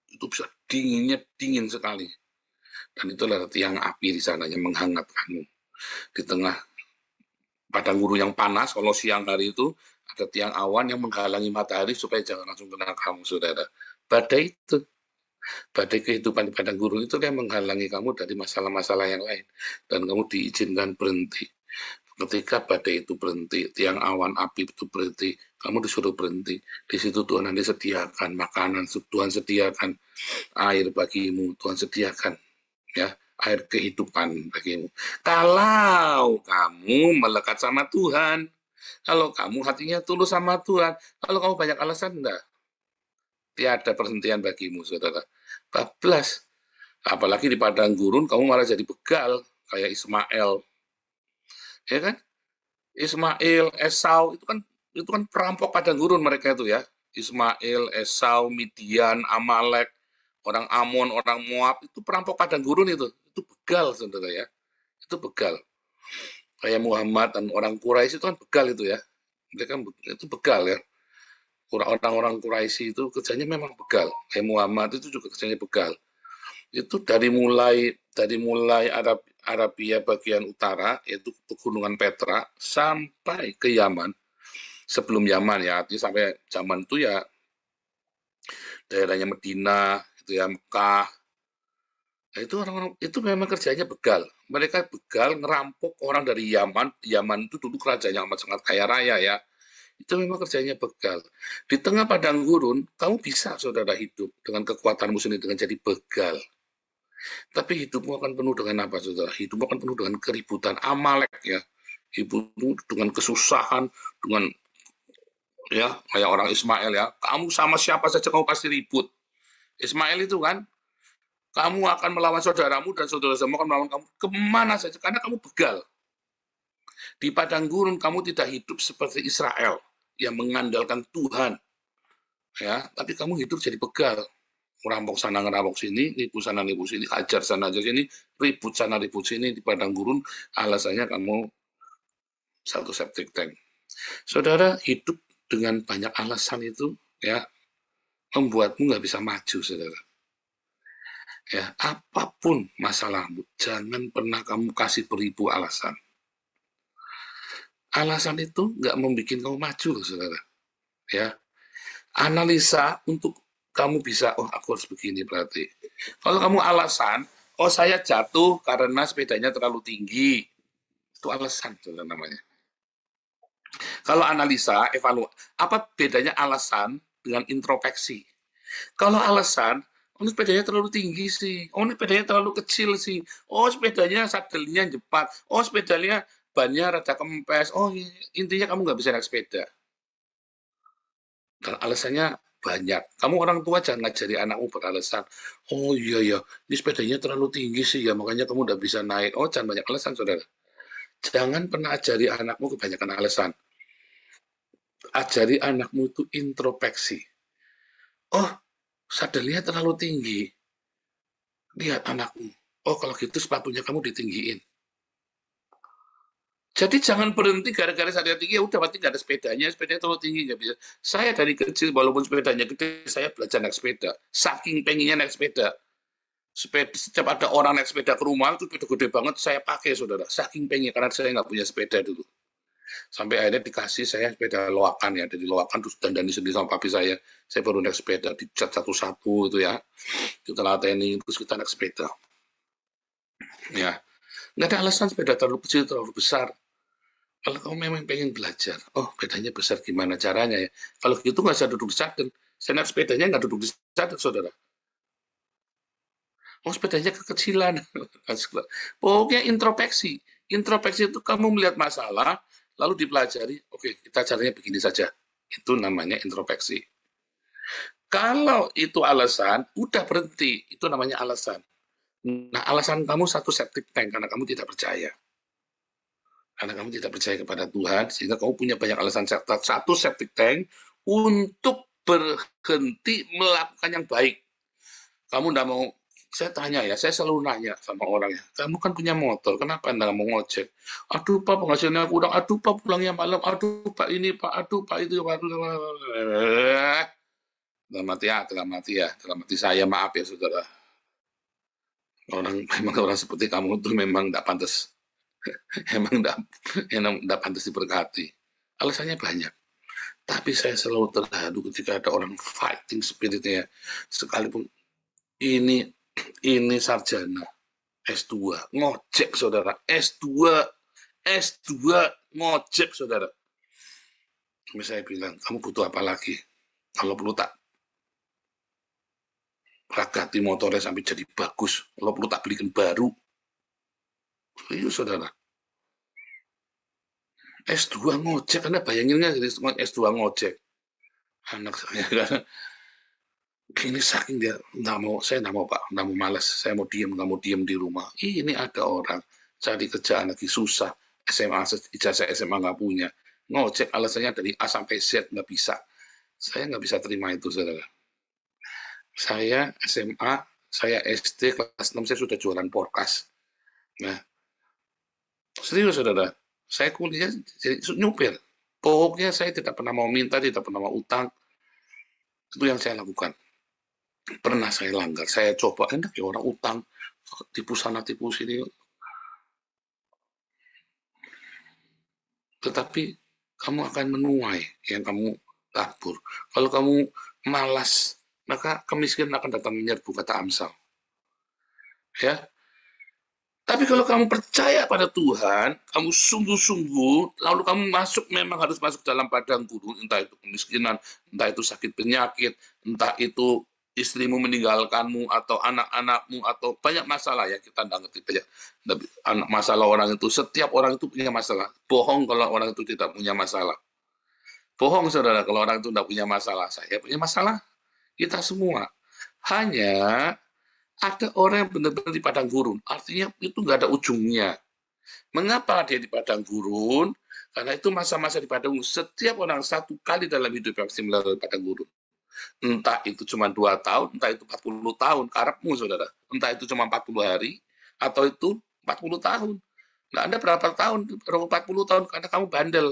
[SPEAKER 5] itu bisa dingin sekali. Dan itulah tiang api di sana yang menghangatkanmu. Di tengah padang gurun yang panas, kalau siang hari itu ada tiang awan yang menghalangi matahari supaya jangan langsung kena kamu, saudara. Badai itu, badai kehidupan di padang gurun itu yang menghalangi kamu dari masalah-masalah yang lain. Dan kamu diizinkan berhenti. Ketika badai itu berhenti, tiang awan api itu berhenti, kamu disuruh berhenti. Di situ Tuhan nanti sediakan makanan, Tuhan sediakan air bagimu, Tuhan sediakan ya air kehidupan bagimu. Kalau kamu melekat sama Tuhan, kalau kamu hatinya tulus sama Tuhan, kalau kamu banyak alasan, enggak. Tiada perhentian bagimu, saudara. Bablas. Apalagi di padang gurun, kamu malah jadi begal, kayak Ismail. Ya kan? Ismail, Esau, itu kan perampok padang gurun mereka itu ya. Ismail, Esau, Midian, Amalek, orang Amon, orang Moab, itu perampok padang gurun itu begal, saudara ya. Itu begal. Kayak Muhammad dan orang Quraisy itu kan begal itu ya. Mereka itu begal ya. Orang-orang Quraisy itu kerjanya memang begal. Kayak Muhammad itu juga kerjanya begal. Itu dari mulai Arabia bagian utara, yaitu pegunungan Petra, sampai ke Yaman. Sebelum Yaman ya, artinya sampai zaman itu ya daerahnya Medina, itu ya Mekah. Nah, itu orang-orang itu memang kerjanya begal. Mereka begal ngerampok orang dari Yaman. Yaman itu dulu kerajaan yang amat sangat kaya raya ya. Itu memang kerjanya begal. Di tengah padang gurun, kamu bisa saudara hidup dengan kekuatanmu sendiri dengan jadi begal. Tapi hidupmu akan penuh dengan apa, saudara? Hidupmu akan penuh dengan keributan, Amalek ya. Hidupmu dengan kesusahan, dengan ya kayak orang Ismail ya. Kamu sama siapa saja kamu pasti ribut. Ismail itu kan, kamu akan melawan saudaramu dan saudara-saudaramu akan melawan kamu kemana saja karena kamu begal. Di padang gurun kamu tidak hidup seperti Israel yang mengandalkan Tuhan, ya. Tapi kamu hidup jadi begal. Merampok sana, ngerampok sini, nipu sana, nipu sini, hajar sana, hajar sini, ribut sana, ribut sini, di padang gurun, alasannya kamu satu septic tank. Saudara, hidup dengan banyak alasan itu, ya, membuatmu nggak bisa maju, saudara. Ya, apapun masalahmu, jangan pernah kamu kasih beribu alasan. Alasan itu nggak membuat kamu maju, saudara. Ya, analisa untuk kamu bisa, oh aku harus begini berarti. Kalau kamu alasan, oh saya jatuh karena sepedanya terlalu tinggi. Itu alasan, saudara namanya. Kalau analisa, evaluasi, apa bedanya alasan dengan introspeksi? Kalau alasan, oh ini sepedanya terlalu tinggi sih, oh ini sepedanya terlalu kecil sih, oh sepedanya sadelnya jepat, oh sepedanya bannya rada kempes, oh intinya kamu nggak bisa naik sepeda. Dan alasannya banyak. Kamu orang tua jangan ngajari anakmu beralasan, oh iya ya, ini sepedanya terlalu tinggi sih ya, makanya kamu udah bisa naik. Oh jangan banyak alasan, saudara. Jangan pernah ajari anakmu kebanyakan alasan. Ajari anakmu itu introspeksi. Oh, sadelnya terlalu tinggi. Lihat anakmu. Oh kalau gitu sepatunya kamu ditinggiin. Jadi jangan berhenti gara-gara saya tinggi, ya udah berarti nggak ada sepedanya terlalu tinggi, nggak bisa. Saya dari kecil, walaupun sepedanya gede, saya belajar naik sepeda. Saking pengennya naik sepeda. Setiap ada orang naik sepeda ke rumah, itu sepeda gede banget, saya pakai, saudara. Saking pengen, karena saya nggak punya sepeda dulu. Sampai akhirnya dikasih saya sepeda loakan ya, dari loakan terus dandani sendiri sama papi saya baru naik sepeda, dicat satu-satu itu ya. Kita lateni, terus kita naik sepeda. Ya, nggak ada alasan sepeda terlalu kecil, terlalu besar. Kalau kamu memang pengen belajar, oh sepedanya besar gimana caranya ya? Kalau gitu nggak usah duduk di sadel. Saya naik sepedanya nggak duduk di sadel, saudara. Oh sepedanya kekecilan. Pokoknya introspeksi. Introspeksi itu kamu melihat masalah, lalu dipelajari, oke kita caranya begini saja. Itu namanya introspeksi. Kalau itu alasan, udah berhenti. Itu namanya alasan. Nah alasan kamu satu septic tank, karena kamu tidak percaya. Karena kamu tidak percaya kepada Tuhan, sehingga kamu punya banyak alasan. Satu, septic tank untuk berhenti melakukan yang baik. Kamu tidak mau, saya tanya ya, saya selalu nanya sama orangnya, kamu kan punya motor, kenapa Anda nggak mau ngojek? Aduh Pak, penghasilannya kurang, aduh Pak, pulangnya malam, aduh Pak ini Pak, aduh Pak itu, Pak. Dalam hati saya, maaf ya saudara. Memang orang seperti kamu itu memang tidak pantas. Emang tidak pantas diberkati. Alasannya banyak. Tapi saya selalu terharu ketika ada orang fighting spiritnya, sekalipun ini sarjana S2 ngojek saudara, S2 ngojek saudara. Saya bilang, kamu butuh apa lagi? Kalau perlu tak ragati motornya sampai jadi bagus, kalau perlu tak belikan baru. Iya saudara, S2 ngojek, Anda bayangin nggak S2 ngojek? Anak saya kan, ini saking dia nggak mau, saya nggak mau Pak, nggak mau malas, saya mau diem, nggak mau diem di rumah. Ini ada orang cari kerjaan lagi susah, ijazah SMA nggak punya, ngojek alasannya dari A sampai Z nggak bisa. Saya nggak bisa terima itu saudara. Saya SMA, saya SD kelas 6 saya sudah jualan porkas. Nah, serius saudara, saya kuliah jadi nyupir. Pokoknya saya tidak pernah mau minta, tidak pernah mau utang. Itu yang saya lakukan. Pernah saya langgar, saya coba, enak ya orang utang, tipu sana, tipu sini. Tetapi kamu akan menuai yang kamu tabur. Kalau kamu malas, maka kemiskinan akan datang menyerbu, kata Amsal. Ya, tapi kalau kamu percaya pada Tuhan, kamu sungguh-sungguh, lalu kamu memang harus masuk dalam padang gurun, entah itu kemiskinan, entah itu sakit penyakit, entah itu istrimu meninggalkanmu, atau anak-anakmu, atau banyak masalah ya, kita tidak ngerti banyak masalah orang itu. Setiap orang itu punya masalah. Bohong kalau orang itu tidak punya masalah. Bohong saudara kalau orang itu tidak punya masalah. Saya punya masalah, kita semua. Hanya ada orang yang benar-benar di padang gurun, artinya itu nggak ada ujungnya. Mengapa dia di padang gurun? Karena itu masa-masa di padang gurun, setiap orang satu kali dalam hidup yang pasti melalui padang gurun. Entah itu cuma 2 tahun, entah itu 40 tahun, karepmu saudara. Entah itu cuma 40 hari, atau itu 40 tahun. Nggak ada berapa tahun, 40 tahun, karena kamu bandel.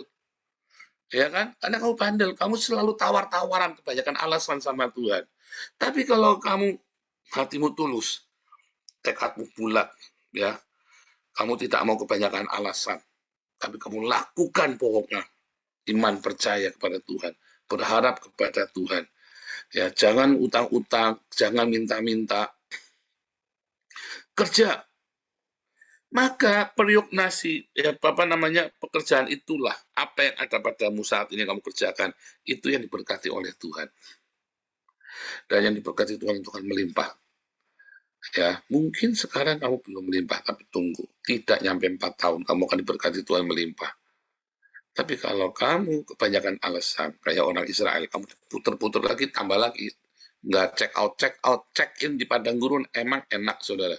[SPEAKER 5] Ya kan? Karena kamu bandel, kamu selalu tawar-tawaran, kebanyakan alasan sama Tuhan. Tapi kalau kamu hatimu tulus, tekadmu bulat, ya, kamu tidak mau kebanyakan alasan, tapi kamu lakukan pokoknya, iman percaya kepada Tuhan, berharap kepada Tuhan, ya, jangan utang-utang, jangan minta-minta, kerja, maka periuk nasi, ya, pekerjaan itulah, apa yang ada padamu saat ini kamu kerjakan, itu yang diberkati oleh Tuhan, dan yang diberkati Tuhan itu akan melimpah. Ya, mungkin sekarang kamu belum melimpah, tapi tunggu. Tidak nyampe 4 tahun, kamu akan diberkati Tuhan melimpah. Tapi kalau kamu kebanyakan alasan, kayak orang Israel, kamu puter-puter lagi, tambah lagi. Nggak check out, check in di padang gurun, emang enak, saudara.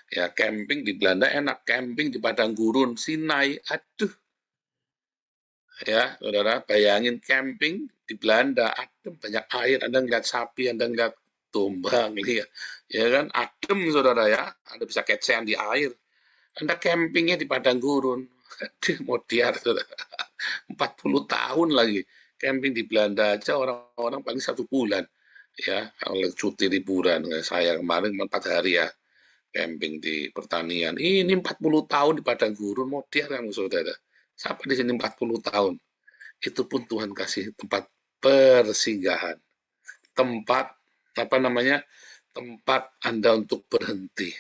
[SPEAKER 5] Ya, camping di Belanda enak, camping di padang gurun, Sinai, aduh. Ya, saudara, bayangin camping di Belanda, aduh, banyak air, Anda ngeliat sapi, Anda ngeliat domba, ngeliat, ya kan, adem saudara ya, Anda bisa kecean di air. Anda campingnya di padang gurun, aduh, mau diar saudara. 40 tahun lagi camping di Belanda aja orang-orang paling 1 bulan ya, oleh cuti liburan. Saya kemarin 4 hari ya camping di pertanian. Ini 40 tahun di padang gurun, mau diar kamu saudara. Siapa di sini 40 tahun? Itu pun Tuhan kasih tempat persinggahan, tempat tempat Anda untuk berhenti.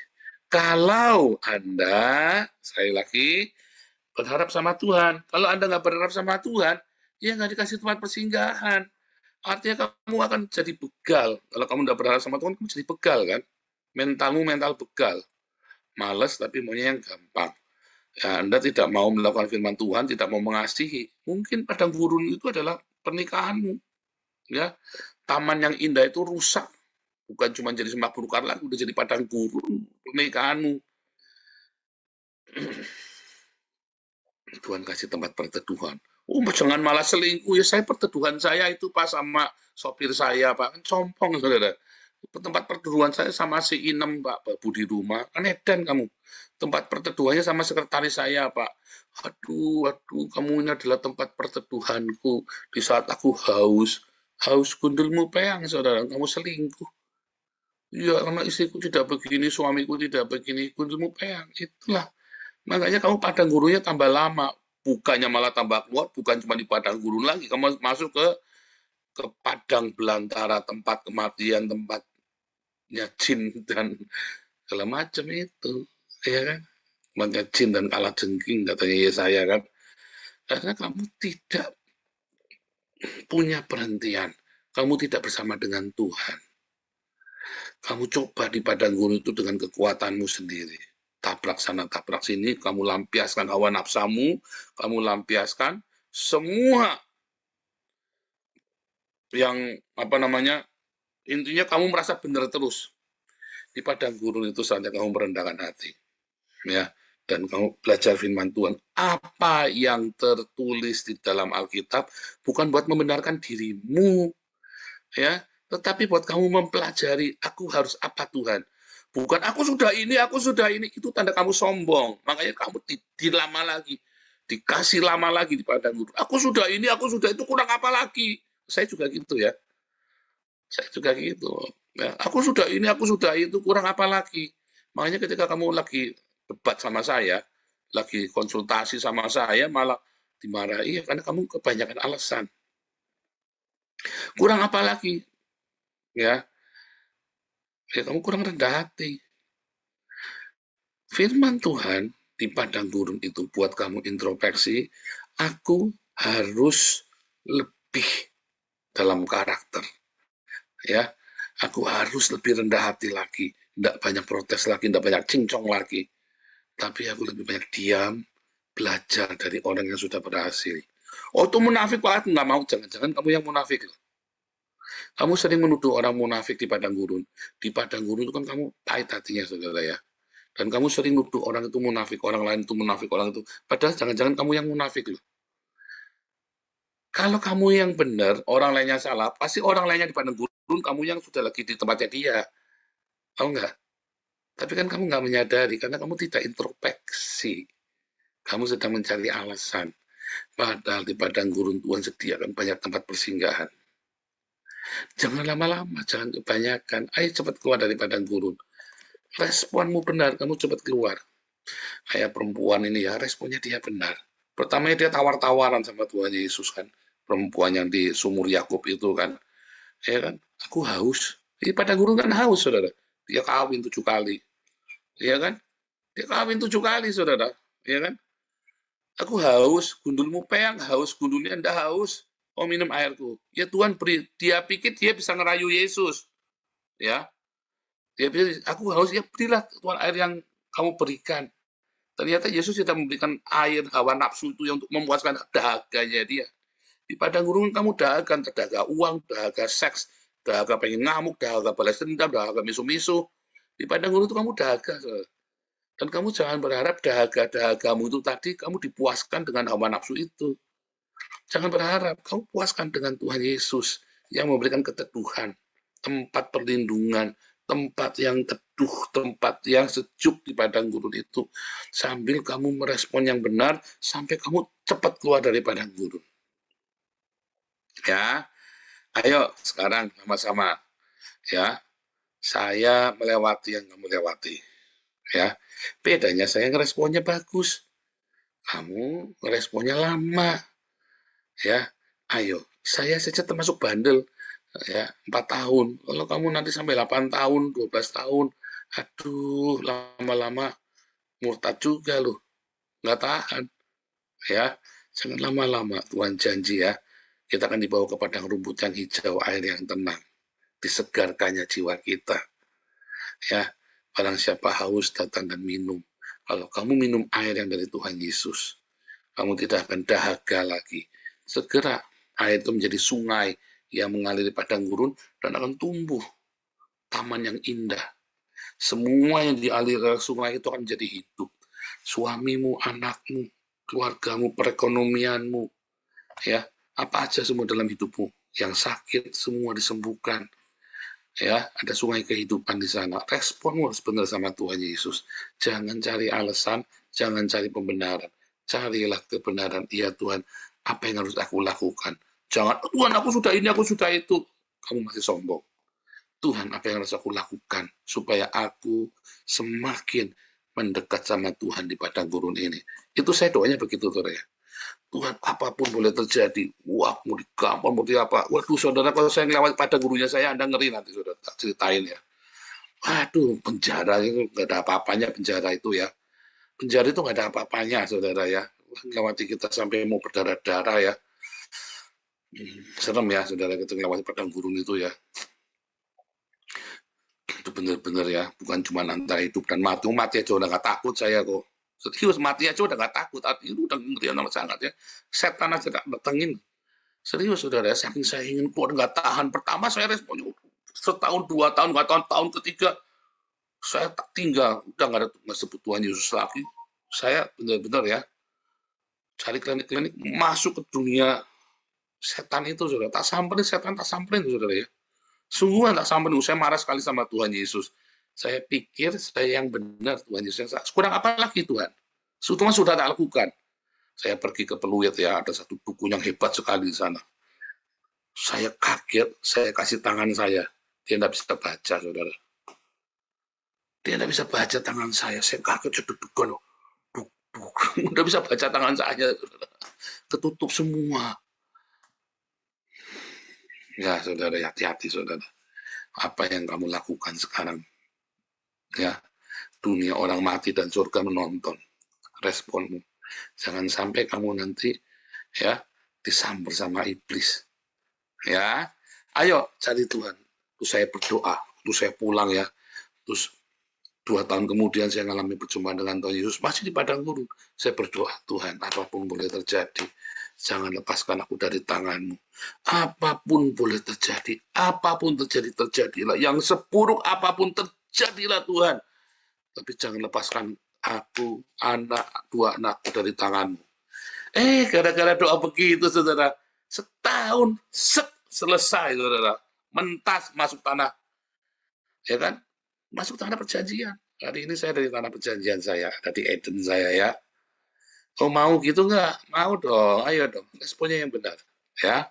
[SPEAKER 5] Kalau Anda, sekali lagi, berharap sama Tuhan. Kalau Anda nggak berharap sama Tuhan, ya nggak dikasih tempat persinggahan. Artinya kamu akan jadi begal. Kalau kamu nggak berharap sama Tuhan, kamu jadi begal kan? Mentalmu mental begal. Males tapi maunya yang gampang. Ya, Anda tidak mau melakukan firman Tuhan, tidak mau mengasihi. Mungkin padang gurun itu adalah pernikahanmu. Ya, taman yang indah itu rusak. Bukan cuma jadi semak belukar lagi, udah jadi padang gurun pernikahanmu. Tuhan kasih tempat perteduhan. Oh, jangan malah selingkuh. Ya, saya perteduhan saya itu Pak sama sopir saya, Pak. Kan compong, saudara. Tempat perteduhan saya sama si Inem, Pak, Babu di rumah. Kan edan kamu. Tempat perteduhannya sama sekretaris saya, Pak. Aduh, kamu ini adalah tempat perteduhanku. Di saat aku haus. Haus gundulmu peang, saudara. Kamu selingkuh. Ya, karena istriku tidak begini, suamiku tidak begini. Gundulmu peang. Itulah. Makanya kamu padang gurunnya tambah lama. Bukannya malah tambah kuat, bukan cuma di padang gurun lagi. Kamu masuk ke padang belantara, tempat kematian, tempatnya jin dan segala macam itu, ya kan? Tempatnya jin dan kalajengking, katanya Yesaya kan. Karena kamu tidak punya perhentian, kamu tidak bersama dengan Tuhan. Kamu coba di padang gurun itu dengan kekuatanmu sendiri. Tabrak sana, tabrak sini, kamu lampiaskan hawa nafsamu, kamu lampiaskan semua yang intinya kamu merasa benar terus. Di padang gurun itu saatnya kamu merendahkan hati, ya, dan kamu belajar firman Tuhan. Apa yang tertulis di dalam Alkitab bukan buat membenarkan dirimu, ya, tetapi buat kamu mempelajari, aku harus apa Tuhan. Bukan aku sudah ini, itu tanda kamu sombong. Makanya kamu dilama lagi, dikasih lama lagi di padang gurun. Aku sudah ini, itu kurang apa lagi? Saya juga gitu ya. Saya juga gitu. Ya, aku sudah ini, itu kurang apa lagi? Makanya ketika kamu lagi debat sama saya, lagi konsultasi sama saya, malah dimarahi karena kamu kebanyakan alasan. Kurang apa lagi? Ya, kamu kurang rendah hati. Firman Tuhan di padang gurun itu buat kamu introspeksi, aku harus lebih dalam karakter. Ya, aku harus lebih rendah hati lagi, tidak banyak protes lagi, tidak banyak cincong lagi, tapi aku lebih banyak diam, belajar dari orang yang sudah berhasil. Oh, itu munafik, Pak, nggak mau, jangan-jangan kamu yang munafik. Kamu sering menuduh orang munafik di padang gurun. Di padang gurun itu kan kamu pahit hatinya, saudara ya. Dan kamu sering nuduh orang itu munafik, orang lain itu munafik, orang itu. Padahal jangan-jangan kamu yang munafik loh. Kalau kamu yang benar, orang lainnya salah, pasti orang lainnya di padang gurun, kamu yang sudah lagi di tempatnya dia. Tahu nggak? Tapi kan kamu nggak menyadari, karena kamu tidak introspeksi. Kamu sedang mencari alasan. Padahal di padang gurun Tuhan sediakan banyak tempat persinggahan. Jangan lama-lama, jangan kebanyakan. Ayo cepat keluar dari padang gurun. Responmu benar, kamu cepat keluar. Kayak perempuan ini ya, responnya dia benar. Pertama dia tawar-tawaran sama Tuhan Yesus kan. Perempuan yang di sumur Yakub itu kan. Ya kan, aku haus. Di padang gurun kan haus, saudara. Dia kawin 7 kali. Ya kan? Dia kawin 7 kali, saudara. Ya kan? Aku haus, gundulmu peang, haus, gundulnya Anda haus. Oh, minum airku. Ya Tuhan beri, dia pikir dia bisa ngerayu Yesus. Ya. Dia pikir, aku haus, ya berilah Tuhan air yang kamu berikan. Ternyata Yesus tidak memberikan air hawa nafsu itu untuk memuaskan dahaganya dia. Di padang gurun kamu dahaga uang, dahaga seks, dahaga pengen ngamuk, dahaga balas dendam, dahaga misu-misu. Di padang gurun itu kamu dahaga. Dan kamu jangan berharap dahaga-dahagamu itu tadi kamu dipuaskan dengan hawa nafsu itu. Jangan berharap, kamu puaskan dengan Tuhan Yesus yang memberikan keteduhan, tempat perlindungan, tempat yang teduh, tempat yang sejuk di padang gurun itu. Sambil kamu merespon yang benar, sampai kamu cepat keluar dari padang gurun. Ya, ayo sekarang sama-sama. Ya, saya melewati yang kamu lewati. Ya, bedanya saya ngeresponnya bagus, kamu ngeresponnya lama. Ya, ayo, saya saja termasuk bandel. Ya, 4 tahun. Kalau kamu nanti sampai 8 tahun, 12 tahun, aduh, lama-lama murtad juga loh. Nggak tahan. Ya, jangan lama-lama. Tuhan janji ya, kita akan dibawa ke padang rumput yang hijau, air yang tenang. Disegarkannya jiwa kita. Ya, barang siapa haus datang dan minum. Kalau kamu minum air yang dari Tuhan Yesus, kamu tidak akan dahaga lagi. Segera air itu menjadi sungai yang mengalir di padang gurun dan akan tumbuh taman yang indah. Semua yang dialiri sungai itu akan menjadi hidup. Suamimu, anakmu, keluargamu, perekonomianmu, ya, apa aja semua dalam hidupmu. Yang sakit semua disembuhkan. Ya, ada sungai kehidupan di sana. Responmu harus benar sama Tuhan Yesus. Jangan cari alasan, jangan cari pembenaran. Carilah kebenaran. Iya Tuhan, apa yang harus aku lakukan? Jangan, Tuhan aku sudah ini, aku sudah itu. Kamu masih sombong. Tuhan, apa yang harus aku lakukan supaya aku semakin mendekat sama Tuhan di padang gurun ini? Itu saya doanya begitu, saudara ya. Tuhan, apapun boleh terjadi. Wah, mau digampar, mau di apa. Waduh, saudara, kalau saya ngelewat pada gurunya saya, Anda ngeri nanti, saudara. Tak ceritain ya. Waduh, penjara itu nggak ada apa-apanya, penjara itu ya. Penjara itu nggak ada apa-apanya, saudara ya. Ngelewati kita sampai mau berdarah-darah ya. Serem ya, saudara, kita ngelewati padang gurun itu ya. Itu benar-benar ya, bukan cuma antara hidup dan mati. Mati aja udah nggak takut saya kok. Serius, mati aja udah nggak takut. Itu udah ngeri amat sangat ya. Setan aja tak datengin. Serius, saudara, saking saya ingin keluar, nggak tahan. Pertama saya responnya setahun, 2 tahun, nggak tahun ketiga saya tak tinggal, udah nggak sebut Tuhan Yesus lagi. Saya benar-benar ya cari klinik-klinik, masuk ke dunia setan itu, saudara. Tak samperin setan, tak samperin, saudara ya. Sungguh tak samperin. Saya marah sekali sama Tuhan Yesus. Saya pikir saya yang benar, Tuhan Yesus. Kurang apa lagi Tuhan? Sudah tak lakukan. Saya pergi ke Peluit ya, ada satu buku yang hebat sekali di sana. Saya kaget, saya kasih tangan saya. Dia tidak bisa baca, saudara. Dia tidak bisa baca tangan saya. Saya kaget, deg-degan. Tidak bisa baca tangan saya, saudara. Ketutup semua. Ya, saudara, hati-hati, saudara. Apa yang kamu lakukan sekarang? Ya, dunia orang mati dan surga menonton. Responmu. Jangan sampai kamu nanti ya disambar sama iblis. Ya, ayo cari Tuhan. Terus saya berdoa, terus saya pulang ya. Terus 2 tahun kemudian saya mengalami perjumpaan dengan Tuhan Yesus, masih di padang gurun. Saya berdoa, Tuhan, apapun boleh terjadi, jangan lepaskan aku dari tangan-Mu. Apapun boleh terjadi, apapun terjadilah. Yang seburuk apapun terjadilah Tuhan. Tapi jangan lepaskan aku, 2 anakku dari tangan-Mu. Gara-gara doa begitu, saudara, setahun selesai, saudara, mentas masuk tanah, ya kan, masuk tanah perjanjian. Hari ini saya dari tanah perjanjian saya, dari Eden saya ya. Oh mau gitu nggak? Mau dong, ayo dong, responnya yang benar, ya.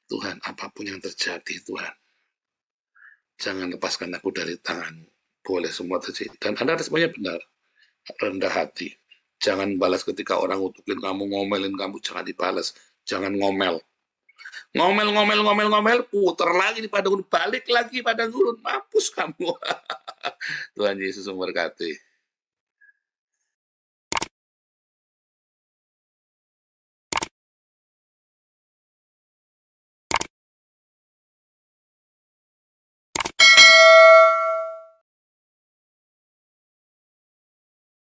[SPEAKER 5] Tuhan, apapun yang terjadi, Tuhan, jangan lepaskan aku dari tangan-Mu. Boleh semua terjadi. Dan Anda responnya benar, rendah hati. Jangan balas ketika orang ngutukin kamu, ngomelin kamu, jangan dibalas. Jangan ngomel. Ngomel, putar lagi di padang gurun, balik lagi padang gurun, mampus kamu. Tuhan Yesus memberkati.